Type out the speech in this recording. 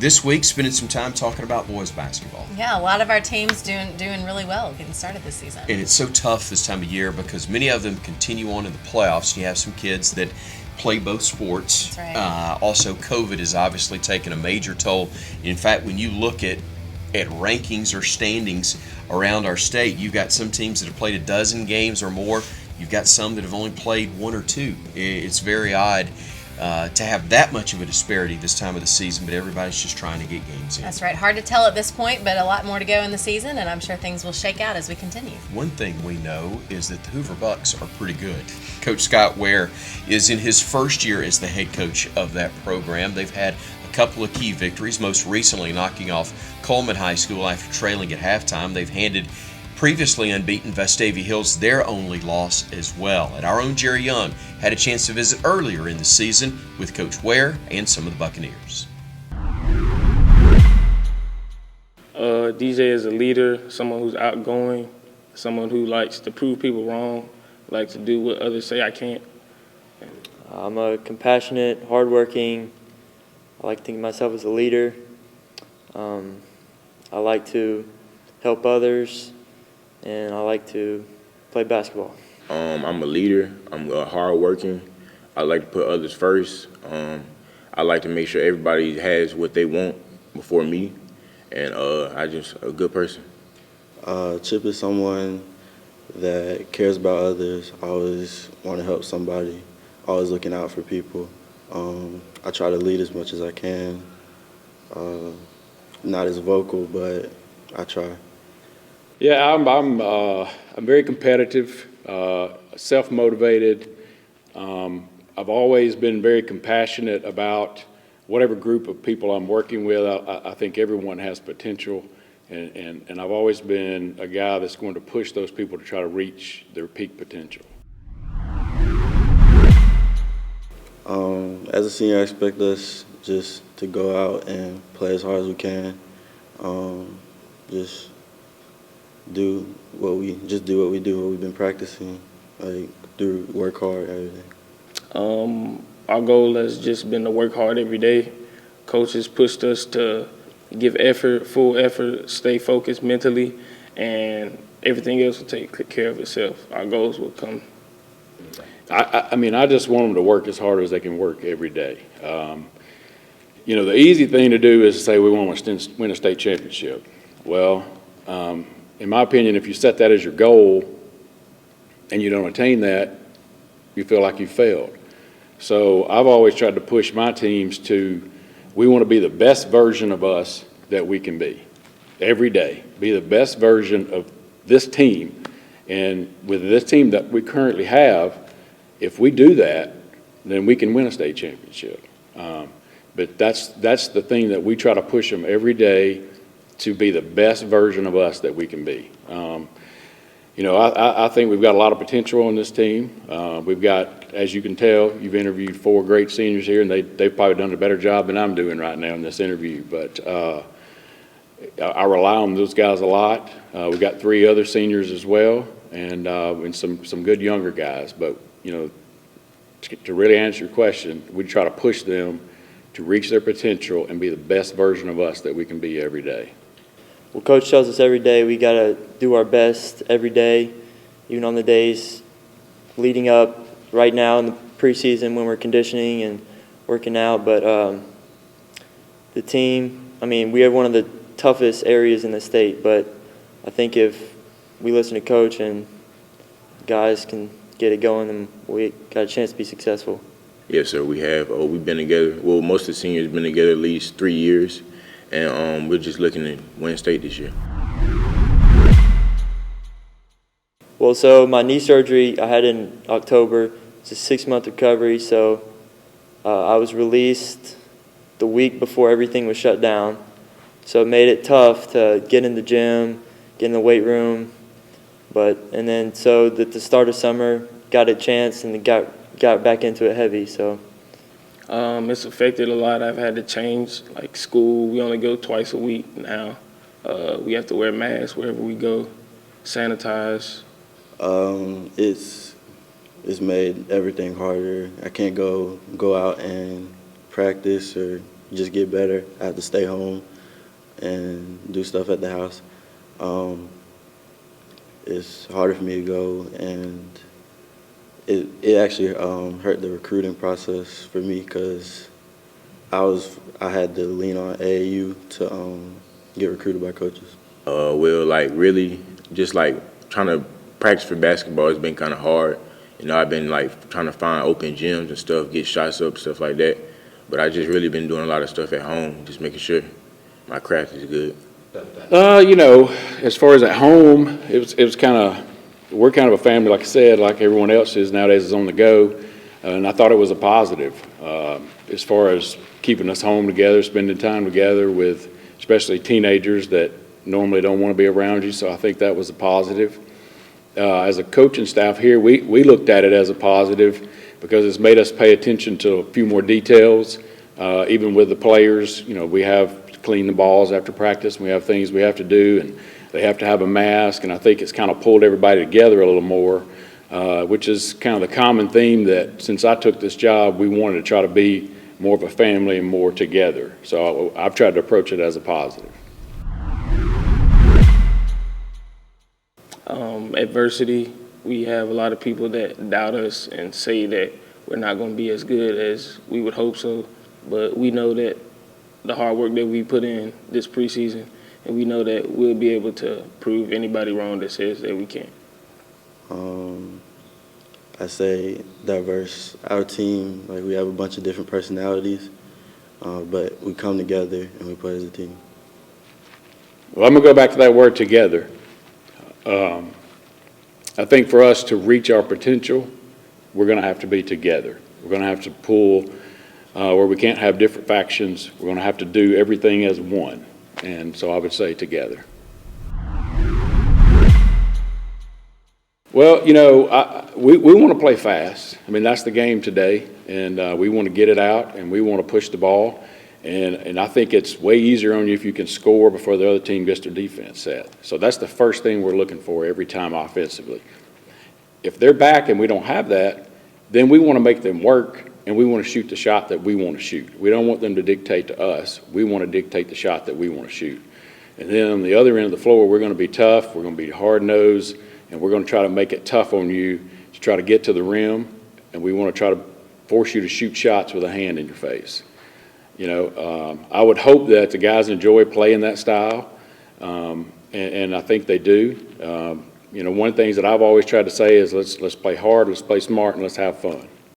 this week spending some time talking about boys basketball. Yeah, a lot of our teams doing really well getting started this season. And it's so tough this time of year because many of them continue on in the playoffs. You have some kids that play both sports. That's right. Also, COVID has obviously taken a major toll. In fact, when you look at rankings or standings around our state, you've got some teams that have played a dozen games or more. You've got some that have only played one or two. It's very odd to have that much of a disparity this time of the season, but everybody's just trying to get games in. That's right. Hard to tell at this point, but a lot more to go in the season, and I'm sure things will shake out as we continue. One thing we know is that the Hoover Bucks are pretty good. Coach Scott Ware is in his first year as the head coach of that program. They've had a couple of key victories, most recently knocking off Hoover High School after trailing at halftime. They've handed previously unbeaten Vestavia Hills their only loss as well. And our own Jerry Young had a chance to visit earlier in the season with Coach Ware and some of the Buccaneers. DJ is a leader, someone who's outgoing, someone who likes to prove people wrong, likes to do what others say I can't. I'm a compassionate, hardworking. I like to think of myself as a leader. I like to help others, and I like to play basketball. I'm a leader. I'm hardworking. I like to put others first. I like to make sure everybody has what they want before me, and I just a good person. Chip is someone that cares about others. Always want to help somebody. Always looking out for people. I try to lead as much as I can. Not as vocal, but I try. Yeah, I'm very competitive, self-motivated. I've always been very compassionate about whatever group of people I'm working with. I think everyone has potential, and I've always been a guy that's going to push those people to try to reach their peak potential. As a senior, I expect us just to go out and play as hard as we can. Just do what we do, what we've been practicing, work hard every day. Our goal has just been to work hard every day. Coach has pushed us to give effort, full effort, stay focused mentally, and everything else will take care of itself. Our goals will come. I just want them to work as hard as they can work every day. The easy thing to do is to say we want to win a state championship. Well, in my opinion, if you set that as your goal and you don't attain that, you feel like you failed. So I've always tried to push my teams we want to be the best version of us that we can be every day, be the best version of this team. And with this team that we currently have, if we do that, then we can win a state championship. But that's the thing that we try to push them every day, to be the best version of us that we can be. I think we've got a lot of potential on this team. We've got, as you can tell, you've interviewed 4 great seniors here, and they've probably done a better job than I'm doing right now in this interview. But I rely on those guys a lot. We've got 3 other seniors as well, and some good younger guys. But, to really answer your question, we try to push them to reach their potential and be the best version of us that we can be every day. Well, Coach tells us every day we got to do our best every day, even on the days leading up right now in the preseason when we're conditioning and working out. But the team, we have one of the toughest areas in the state, but I think if we listen to Coach and guys can get it going, then we got a chance to be successful. Yes, sir, we have. We've been together. Well, most of the seniors have been together at least 3 years, and we're just looking to win state this year. Well, so my knee surgery I had in October. It's a 6-month recovery, so I was released the week before everything was shut down. So it made it tough to get in the gym, get in the weight room. So at the start of summer, got a chance and got back into it heavy. So it's affected a lot. I've had to change, like school. We only go twice a week now. We have to wear masks wherever we go, sanitize. It's made everything harder. I can't go out and practice or just get better. I have to stay home and do stuff at the house. It's harder for me to go, and it actually hurt the recruiting process for me because I had to lean on AAU to get recruited by coaches. Well, like really, just like trying to practice for basketball has been kind of hard. You know, I've been like trying to find open gyms and stuff, get shots up, stuff like that. But I just really been doing a lot of stuff at home, just making sure my craft is good. You know, as far as at home, it was kind of, we're kind of a family, like I said, like everyone else is nowadays is on the go. And I thought it was a positive as far as keeping us home together, spending time together with especially teenagers that normally don't want to be around you. So I think that was a positive. As a coaching staff here, we looked at it as a positive because it's made us pay attention to a few more details. Even with the players, you know, we have to clean the balls after practice. We have things we have to do, and they have to have a mask. And I think it's kind of pulled everybody together a little more, which is kind of the common theme that since I took this job, we wanted to try to be more of a family and more together. So I've tried to approach it as a positive. Adversity, we have a lot of people that doubt us and say that we're not going to be as good as we would hope so. But we know that the hard work that we put in this preseason, and we know that we'll be able to prove anybody wrong that says that we can't. I say diverse. Our team, like we have a bunch of different personalities, but we come together and we play as a team. Well, I'm going to go back to that word together. I think for us to reach our potential, we're going to have to be together. We're going to have to pull where we can't have different factions. We're going to have to do everything as one. And so I would say together. Well, you know, we want to play fast. I mean, that's the game today. And we want to get it out and we want to push the ball. And I think it's way easier on you if you can score before the other team gets their defense set. So that's the first thing we're looking for every time offensively. If they're back and we don't have that, then we want to make them work and we want to shoot the shot that we want to shoot. We don't want them to dictate to us. We want to dictate the shot that we want to shoot. And then on the other end of the floor, we're going to be tough. We're going to be hard-nosed, and we're going to try to make it tough on you to try to get to the rim, and we want to try to force you to shoot shots with a hand in your face. You know, I would hope that the guys enjoy playing that style, and I think they do. You know, one of the things that I've always tried to say is let's play hard, let's play smart, and let's have fun.